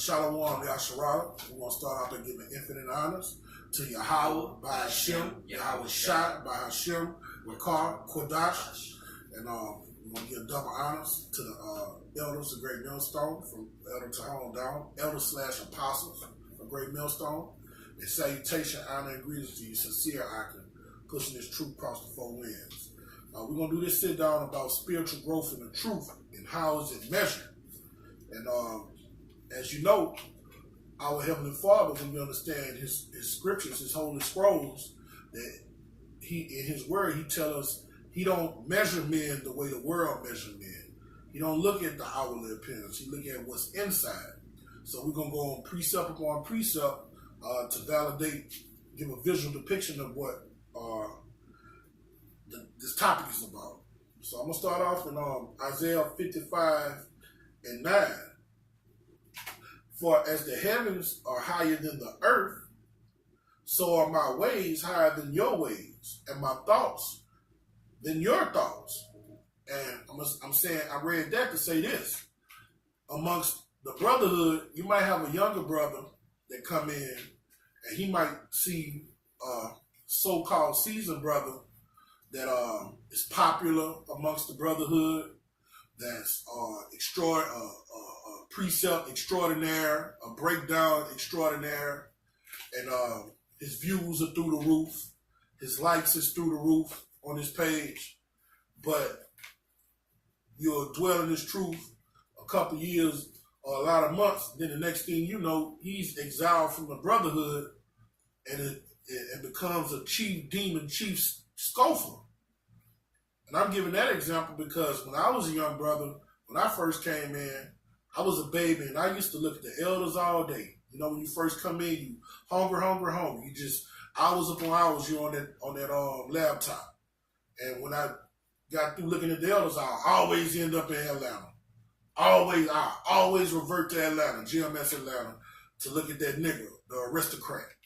Shalom Yasharala. We're going to start out by giving infinite honors to Yahweh, by Hashem, Yahweh Shai, by Hashem, Rakar, Kodash. And we're going to give double honors to the elders of Great Millstone, from elder to home down, elder/apostles of Great Millstone. And salutation, honor, and greetings to you, sincere icon, pushing this truth across the four winds. We're going to do this sit down about spiritual growth and the truth and how is it measured. And as you know, our Heavenly Father, when we understand his scriptures, his holy scrolls, that he in his word, he tells us he don't measure men the way the world measures men. He don't look at the outward appearance. He look at what's inside. So we're going to go on precept upon precept to validate, give a visual depiction of what this topic is about. So I'm going to start off in Isaiah 55:9. For as the heavens are higher than the earth, so are my ways higher than your ways, and my thoughts than your thoughts. And I'm saying, I read that to say this. Amongst the brotherhood, you might have a younger brother that come in, and he might see a so-called seasoned brother that is popular amongst the brotherhood, that's precept extraordinaire, a breakdown extraordinaire, and his views are through the roof, his likes is through the roof on his page, but you'll dwell in this truth a couple years or a lot of months, then the next thing you know, he's exiled from the brotherhood, and it becomes a chief demon, chief scoffer. And I'm giving that example because when I was a young brother, when I first came in, I was a baby, and I used to look at the elders all day. You know, when you first come in, you hungry. You just hours upon hours you on that laptop. And when I got through looking at the elders, I always end up in Atlanta. I always revert to Atlanta, GMS Atlanta, to look at that nigga, the aristocrat.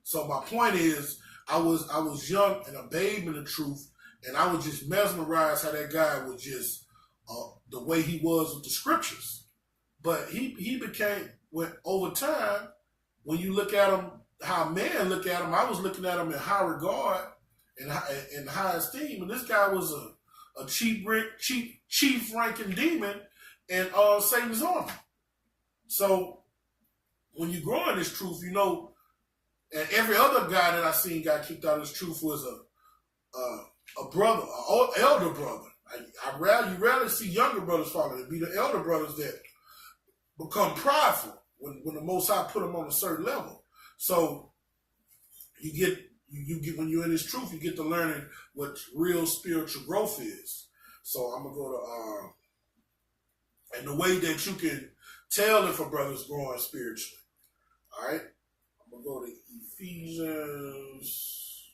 So my point is, I was young and a babe in the truth, and I was just mesmerized how that guy was just the way he was with the scriptures. But he became, over time, when you look at him, how men look at him, I was looking at him in high regard and in high esteem. And this guy was a chief ranking demon in Satan's army. So when you grow in this truth, you know, and every other guy that I seen got kicked out of this truth was a brother, an elder brother. You rarely see younger brothers following. It'd be the elder brothers that become prideful when the Most High put them on a certain level. So you get when you're in this truth, you get to learning what real spiritual growth is. So I'm gonna go to and the way that you can tell if a brother's growing spiritually. All right, I'm gonna go to Ephesians.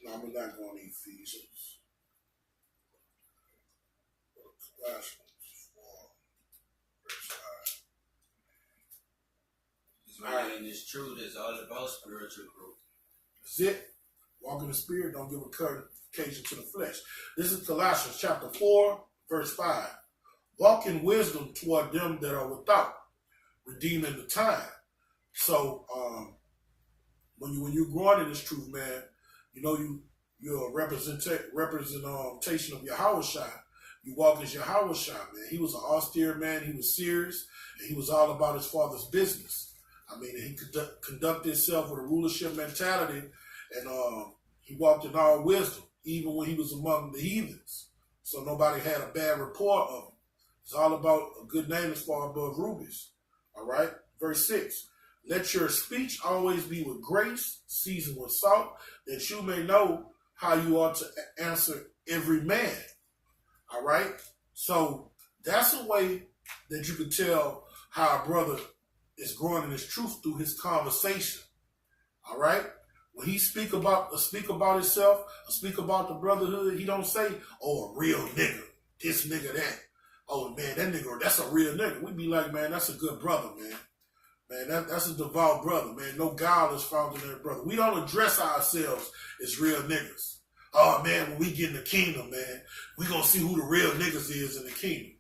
No, I'm not going to Ephesians. Colossians. Right. And it's true, it's all about spiritual growth. That's it. Walk in the spirit, don't give occasion to the flesh. This is Colossians chapter 4, verse 5. Walk in wisdom toward them that are without, redeeming the time. So when you're growing in this truth, man, you know you're a representation of Yahweh Shai. You walk as Yahweh Shai, man. He was an austere man, he was serious, and he was all about his father's business. I mean, he conducted himself with a rulership mentality, and he walked in all wisdom, even when he was among the heathens. So nobody had a bad report of him. It's all about a good name as far above rubies. All right? Verse 6. Let your speech always be with grace, seasoned with salt, that you may know how you ought to answer every man. All right? So that's a way that you can tell how a brother is growing in his truth through his conversation. All right? When he speak about himself, speak about the brotherhood, he don't say, oh, a real nigga, this nigga, that. Oh, man, that nigga, that's a real nigga. We be like, man, that's a good brother, man. Man, that's a devout brother, man. No guile is found in that brother. We don't address ourselves as real niggas. Oh, man, when we get in the kingdom, man, we gonna see who the real niggas is in the kingdom.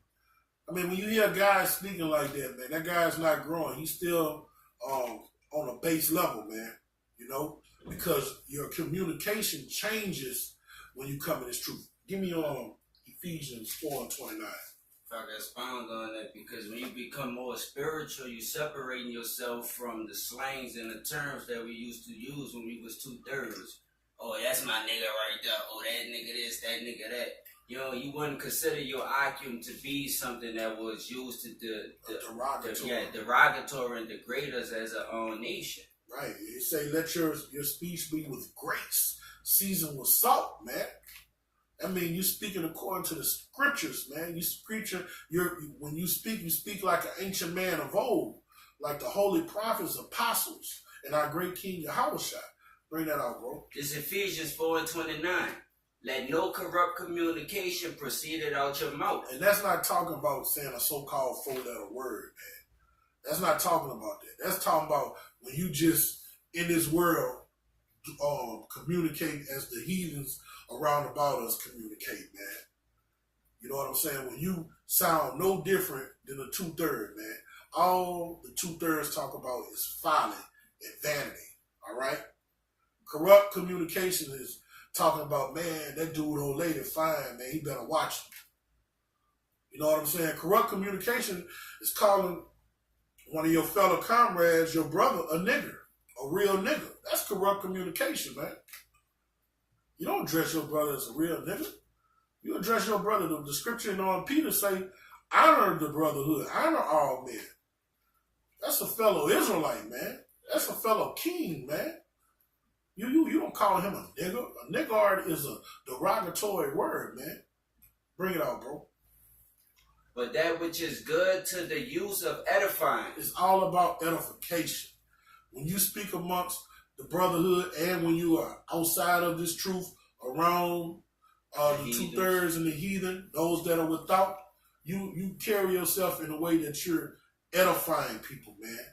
I mean, when you hear guys speaking like that, man, that guy's not growing. He's still on a base level, man. You know, because your communication changes when you come in this truth. Give me Ephesians 4:29. If I can expound on that, because when you become more spiritual, you separating yourself from the slangs and the terms that we used to use when we was 2/3. Oh, that's my nigga right there. Oh, that nigga this, that nigga that. You know, you wouldn't consider your IQ to be something that was used to derogatory and degrade us as a own nation. Right. It say, let your speech be with grace, seasoned with salt, man. I mean, you speaking according to the scriptures, man. When you speak like an ancient man of old, like the holy prophets, apostles, and our great King Yahushua. Bring that out, bro. This Ephesians 4:29. Let no corrupt communication proceed out your mouth. And that's not talking about saying a so-called four-letter word, man. That's not talking about that. That's talking about when you just, in this world, communicate as the heathens around about us communicate, man. You know what I'm saying? When you sound no different than a 2/3, man. All the 2/3 talk about is folly and vanity, all right? Corrupt communication is talking about, man, that dude old lady fine, man, he better watch him. You know what I'm saying? Corrupt communication is calling one of your fellow comrades, your brother, a nigger, a real nigger. That's corrupt communication, man. You don't address your brother as a real nigger. You address your brother. The scripture in Peter say, honor the brotherhood, honor all men. That's a fellow Israelite, man. That's a fellow king, man. You don't call him a nigger. A niggard is a derogatory word, man. Bring it out, bro. But that which is good to the use of edifying. It's all about edification. When you speak amongst the brotherhood and when you are outside of this truth, around the 2/3 and the heathen, those that are without, you carry yourself in a way that you're edifying people, man.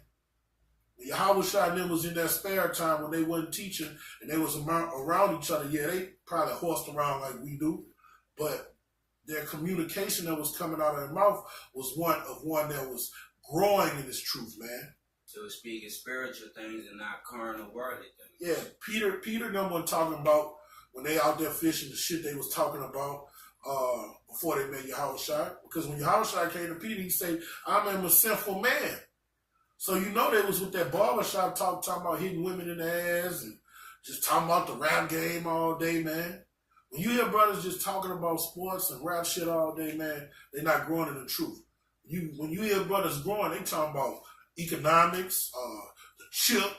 When Yahushua and them was in their spare time when they wasn't teaching and they was around each other, yeah, they probably horsed around like we do, but their communication that was coming out of their mouth was one that was growing in this truth, man. So speaking spiritual things and not carnal worldly things. Yeah, Peter and them wasn't talking about when they out there fishing the shit they was talking about before they met Yahushua. Because when Yahushua came to Peter, he said, I'm a sinful man. So you know they was with that barbershop talking about hitting women in the ass and just talking about the rap game all day, man. When you hear brothers just talking about sports and rap shit all day, man, they're not growing in the truth. When you hear brothers growing, they talking about economics, the chip,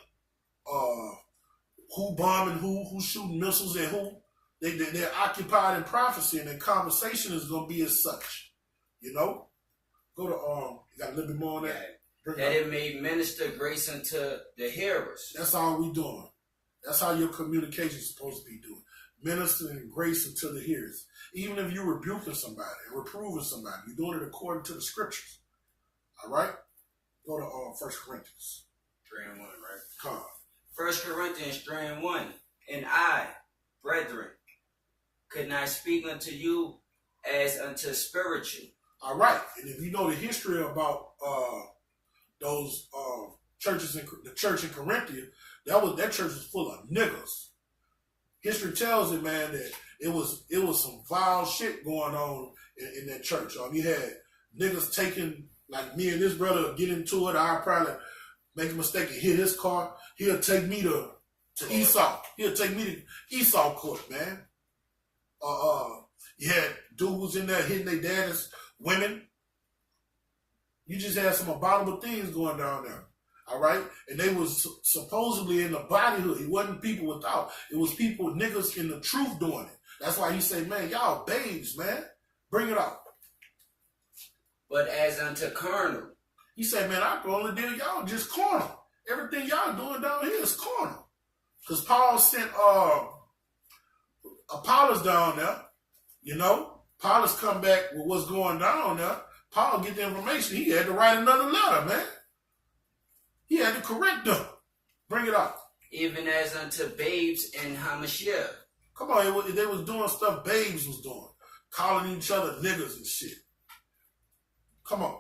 who bombing who shooting missiles at who. They're occupied in prophecy, and their conversation is going to be as such. You know? Go to, you got a little bit more on that? Yeah. That it may minister grace unto the hearers. That's all we doing. That's how your communication is supposed to be doing. Ministering grace unto the hearers. Even if you're rebuking somebody and reproving somebody, you're doing it according to the scriptures. All right? Go to 1 Corinthians. 3:1, right? Come on. 1 Corinthians 3:1. And I, brethren, could not speak unto you as unto spiritual. All right. And if you know the history about those churches in the church in Corinthia, that church was full of niggas. History tells it, man, that it was some vile shit going on in that church. You had niggas taking, like me and this brother get into it. I'll probably make a mistake and hit his car. He'll take me to Esau. He'll take me to Esau court, man. You had dudes in there hitting their daddy's women. You just had some abominable things going down there. All right? And they was supposedly in the bodyhood. It wasn't people without. It was people, niggas in the truth doing it. That's why he say, man, y'all babes, man. Bring it out. But as unto carnal. He said, man, I can only deal y'all just carnal. Everything y'all doing down here is carnal. Because Paul sent Apollos down there. You know? Apollos come back with what's going down there. Paul get the information. He had to write another letter, man. He had to correct them. Bring it out. Even as unto babes in Hamashiach. Come on, they was doing stuff babes was doing. Calling each other niggas and shit. Come on.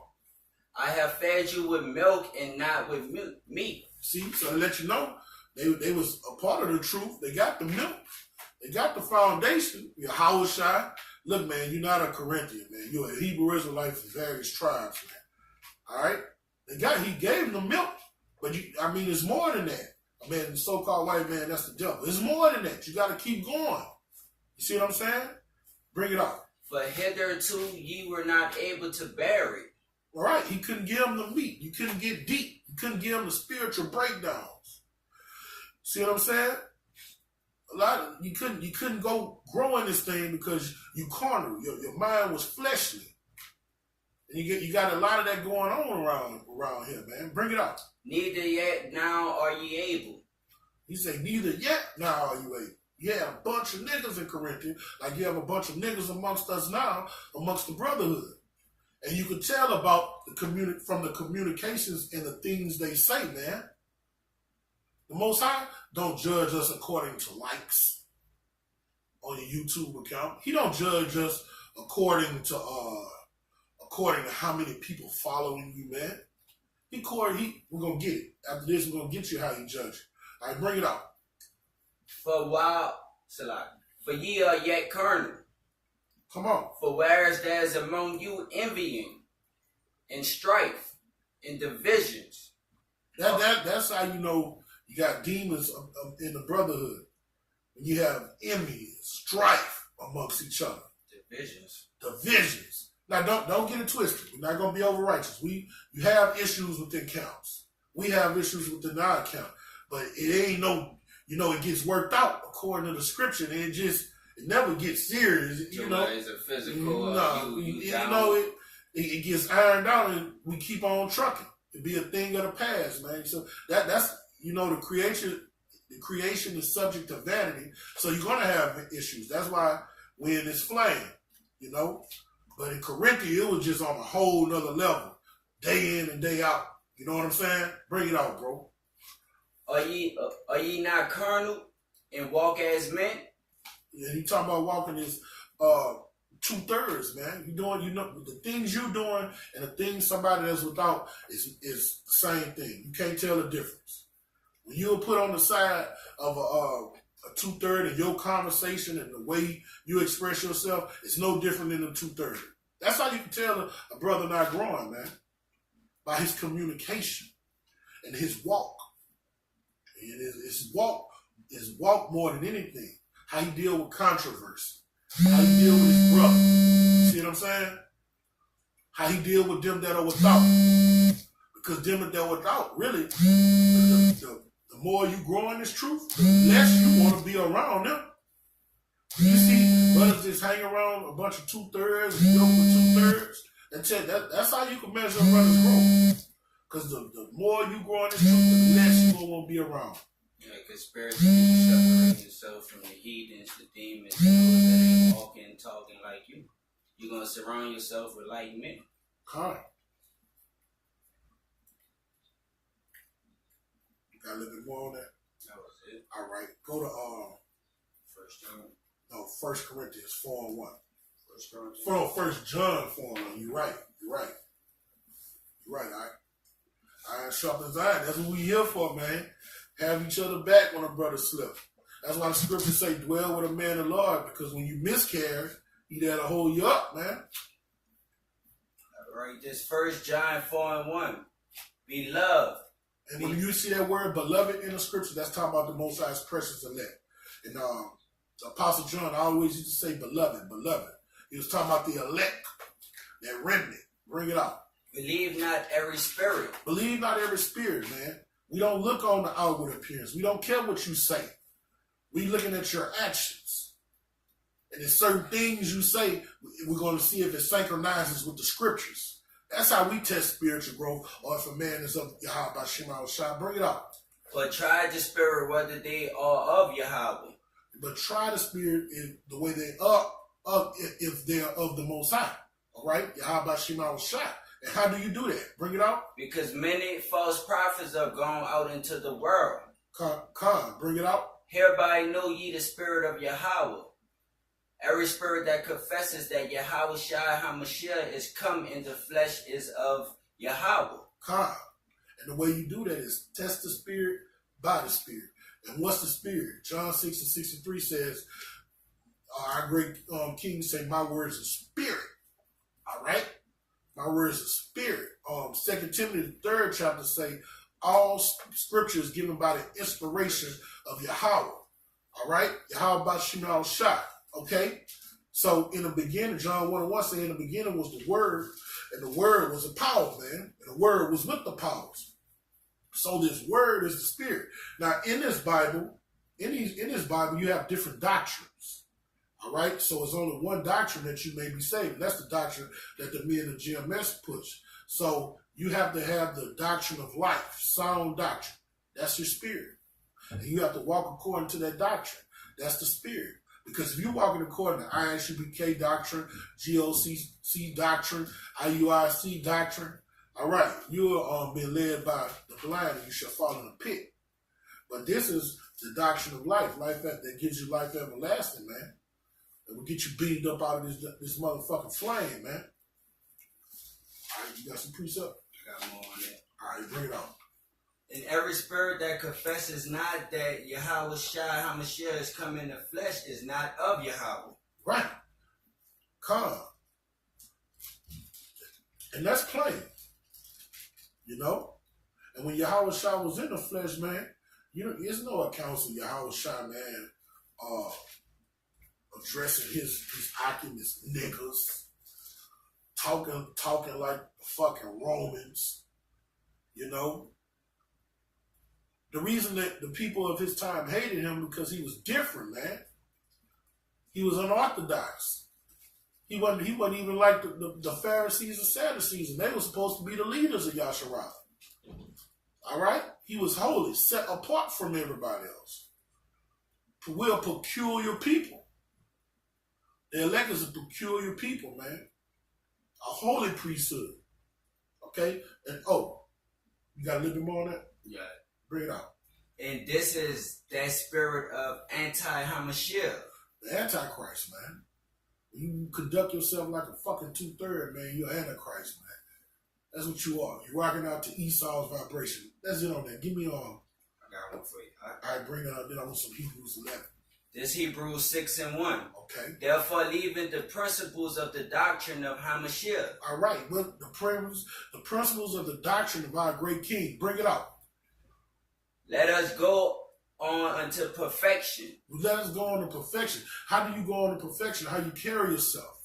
I have fed you with milk and not with meat. See, so to let you know, they was a part of the truth. They got the milk. They got the foundation. You're Howard Shai. Look, man, you're not a Corinthian, man. You're a Hebrew Israelite from various tribes, man. All right? He gave them the milk. But, it's more than that. The so-called white man, that's the devil. It's more than that. You got to keep going. You see what I'm saying? Bring it out. For hitherto ye were not able to bear it. All right? He couldn't give them the meat. You couldn't get deep. You couldn't give them the spiritual breakdowns. See what I'm saying? You couldn't go grow in this thing because you carnal. Your mind was fleshly. And you got a lot of that going on around here, man. Bring it out. Neither yet now are ye able. He said, neither yet now are you able. You had a bunch of niggas in Corinthians, like you have a bunch of niggas amongst us now, amongst the brotherhood. And you could tell about from the communications and the things they say, man. The Most High don't judge us according to likes on your YouTube account. He don't judge us according to how many people following you, man. We're gonna get it. After this, we're gonna get you how you judge it. All right, bring it out. For ye are yet carnal. Come on. For whereas there is among you envying and strife and divisions. That's how you know you got demons in the brotherhood. When you have envy and strife amongst each other. Divisions. Now don't get it twisted. We're not gonna be over righteous. You have issues within counts. We have issues within our count. But it ain't it gets worked out according to the scripture, and it never gets serious. It's a physical. It gets ironed out, and we keep on trucking. It be a thing of the past, man. So that's the creation. The creation is subject to vanity, so you're gonna have issues. That's why we're in this flame, But in Corinthians, it was just on a whole nother level, day in and day out. You know what I'm saying? Bring it out, bro. Are ye not carnal and walk as men? Yeah, he talking about walking is 2/3, man. You doing, the things you doing and the things somebody that's without is the same thing. You can't tell the difference. When you're put on the side of a 2/3 in your conversation and the way you express yourself, it's no different than a 2/3. That's how you can tell a brother not growing, man. By his communication and his walk. And his walk more than anything. How he deal with controversy. How he deal with his brother. See what I'm saying? How he deal with them that are without. Because them that are without, really, the more you grow in this truth, the less you want to be around them. You see brothers just hang around a bunch of 2/3 and yoke with 2/3. That's how you can measure a brother's growth. Because the more you grow in this truth, the less you want to be around. Yeah, because spiritually you separate yourself from the heathens, the demons, those that ain't walking and talking like you. You're going to surround yourself with like men. Correct. You got a little bit more on that? That was it. All right. Go to 1 Corinthians 4:1. 1 John 4:1. You're right. All right. Iron sharpens iron. That's what we here for, man. Have each other back when a brother slip. That's why the scriptures say dwell with a man of the Lord, because when you miscarry, he there to hold you up, man. All right, this 1 John 4:1. Beloved. And when you see that word beloved in the scripture, that's talking about the Most High's precious elect. And the Apostle John always used to say beloved. He was talking about the elect, that remnant. Bring it out. Believe not every spirit. Believe not every spirit, man. We don't look on the outward appearance. We don't care what you say. We looking at your actions. And there's certain things you say, we're going to see if it synchronizes with the scriptures. That's how we test spiritual growth, or if a man is of Yahweh Shema Shai. Bring it out. But try the spirit whether they are of Yahweh. But try the spirit in the way they are, if they are of the Most High. All right? Yahweh Shema Shai. And how do you do that? Bring it out. Because many false prophets are gone out into the world. Bring it out. Hereby know ye the spirit of Yahweh. Every spirit that confesses that Yahweh Shai HaMashiach is come in the flesh is of Yahweh. Khan. And the way you do that is test the spirit by the spirit. And what's the spirit? John 6:63 says, our great king say, my words are spirit. All right? My words are spirit. 2 Timothy, the 3rd chapter say, all scripture is given by the inspiration of Yahweh. All right? Yahweh Bashim Shai. Okay? So in the beginning, John 1:1 say, in the beginning was the word, and the word was the power, man. And the word was with the powers. So this word is the spirit. Now in this Bible, in this Bible, you have different doctrines. All right? So it's only one doctrine that you may be saved. That's the doctrine that the men of GMS push. So you have to have the doctrine of life, sound doctrine. That's your spirit. And you have to walk according to that doctrine. That's the spirit. Because if you're walking according to ISUBK doctrine, GOCC doctrine, IUIC doctrine, all right, you're being led by the blind and you shall fall in a pit. But this is the doctrine of life that gives you life everlasting, man. That will get you beamed up out of this motherfucking flame, man. All right, you got some precept? I got more on that. All right, bring it on. And every spirit that confesses not that Yahweh Shai HaMashiach is come in the flesh is not of Yahweh. Right. Come. And that's plain. You know? And when Yahweh Shai was in the flesh, man, there's no accounts of Yahweh Shai, man, addressing his Oculus niggas, talking like the fucking Romans, you know? The reason that the people of his time hated him because he was different, man. He was unorthodox. He wasn't even like the Pharisees and Sadducees, and they were supposed to be the leaders of Yasharal. All right? He was holy, set apart from everybody else. We're a peculiar people. The elect is a peculiar people, man. A holy priesthood. Okay? And you got a little bit more on that? Yeah. Bring it out. And this is that spirit of anti-Hamashiach. The Antichrist, man. When you conduct yourself like a fucking 2/3, man, you're Antichrist, man. That's what you are. You're rocking out to Esau's vibration. That's it on that. Give me I got one for you. All right, bring it out. Then I want some Hebrews 11. This Hebrews 6:1. Okay. Therefore, leaving the principles of the doctrine of Hamashiach. All right. Well, the principles of the doctrine of our great King. Bring it out. Let us go on unto perfection. Let us go on to perfection. How do you go on to perfection? How you carry yourself.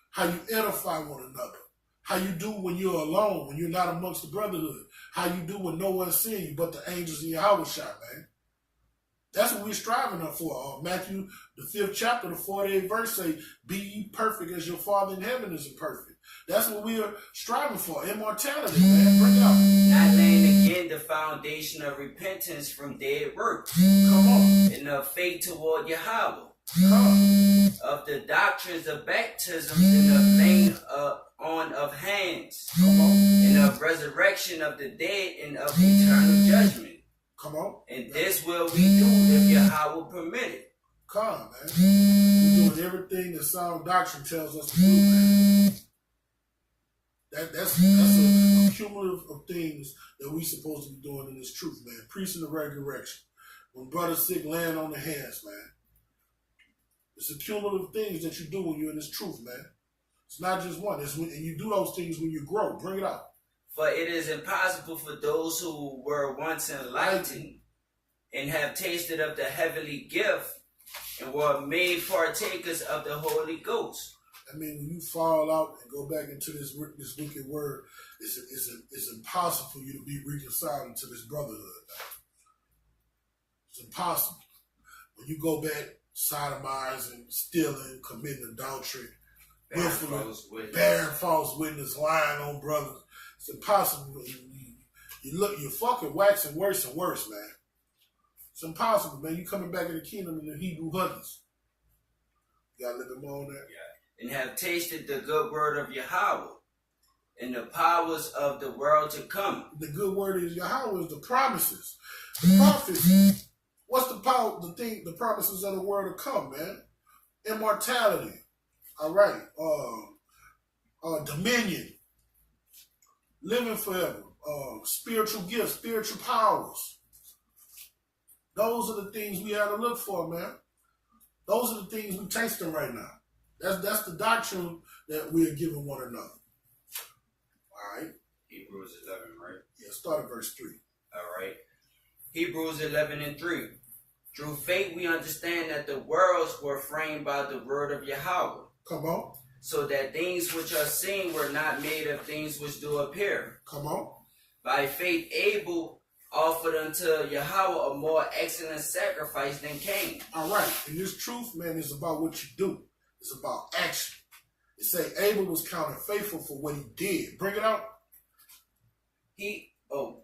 How you edify one another. How you do when you're alone, when you're not amongst the brotherhood. How you do when no one's seeing you but the angels in Yahweh Shai, man. That's what we're striving up for. Matthew, the 5th chapter, the 48th verse say, be ye perfect as your Father in heaven is perfect. That's what we are striving for. Immortality, man. Bring it out. Not laying again the foundation of repentance from dead works. Come on. And of faith toward Yahweh. Come. Of the doctrines of baptism and of laying on of hands. Come on. And of resurrection of the dead and of eternal judgment. Come on. And this will we do if Yahweh permit it. Come, man. We're doing everything that sound doctrine tells us to do, man. That's a cumulative of things that we supposed to be doing in this truth, man. Preaching the resurrection. When brothers sick, laying on their hands, man. It's a cumulative things that you do when you're in this truth, man. It's not just one. And you do those things when you grow. Bring it out. For it is impossible for those who were once enlightened and have tasted of the heavenly gift and were made partakers of the Holy Ghost. I mean, when you fall out and go back into this wicked word, it's impossible for you to be reconciled into this brotherhood. It's impossible. When you go back sodomizing, stealing, committing adultery, bearing false witness, lying on brothers, it's impossible. You're fucking waxing worse and worse, man. It's impossible, man. You coming back in the kingdom in the Hebrew hunters. You got a little bit more on that? Yeah. And have tasted the good word of Yahweh and the powers of the world to come. The good word is Yahweh is the promises. The prophets. What's the power? The promises of the world to come, man. immortality. All right. Dominion. Living forever. Spiritual gifts, spiritual powers. Those are the things we have to look for, man. Those are the things we're tasting right now. That's the doctrine that we are giving one another. All right. Hebrews 11, right? Yeah, start at verse 3. All right. Hebrews 11 and 3. Through faith we understand that the worlds were framed by the word of Yahweh. Come on. So that things which are seen were not made of things which do appear. Come on. By faith Abel offered unto Yahweh a more excellent sacrifice than Cain. All right. And this truth, man, is about what you do. It's about action. It say Abel was counted faithful for what he did. Bring it out.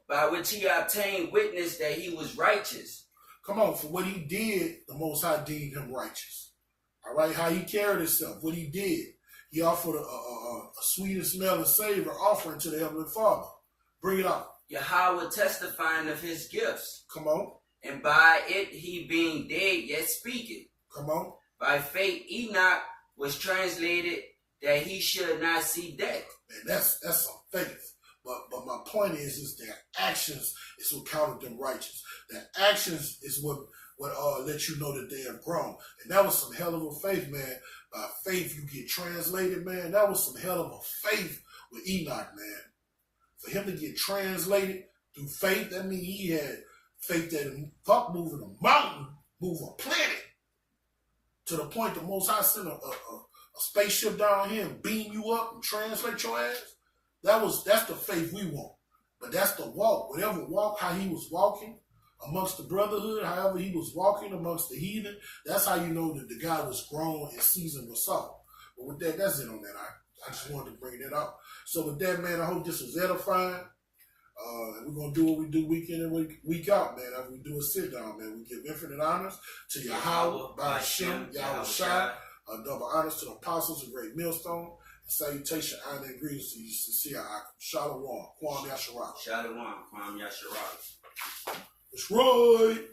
By which he obtained witness that he was righteous. Come on, for what he did, the Most High deemed him righteous. All right, how he carried himself, what he did. He offered a sweet and smelling savor offering to the Heavenly Father. Bring it out. Yahweh testifying of his gifts. Come on. And by it he being dead yet speaketh. Come on. By faith Enoch was translated that he should not see death. Man, that's some faith. But my point is their actions is what counted them righteous. Their actions is what let you know that they have grown. And that was some hell of a faith, man. By faith you get translated, man. That was some hell of a faith with Enoch, man. For him to get translated through faith, that means he had faith that fuck moving a mountain, move a planet. To the point the Most High sent a spaceship down here and beam you up and translate your ass. That's the faith we want. But that's the walk. Whatever walk, how he was walking amongst the brotherhood, however he was walking amongst the heathen, that's how you know that the guy was grown and seasoned with salt. But with that, that's it on that. I just wanted to bring that up. So with that, man, I hope this was edifying. We're going to do what we do week in and week out, man. After we do a sit down, man, we give infinite honors to Yahweh, Ba'ashem, Yahweh Shai, double honors to the apostles of Great Millstone. Salutation, honor, and greetings to you, sincere Akim. Shalom, Kwam Yasharak. Shalom, Kwam Yasharak. That's right.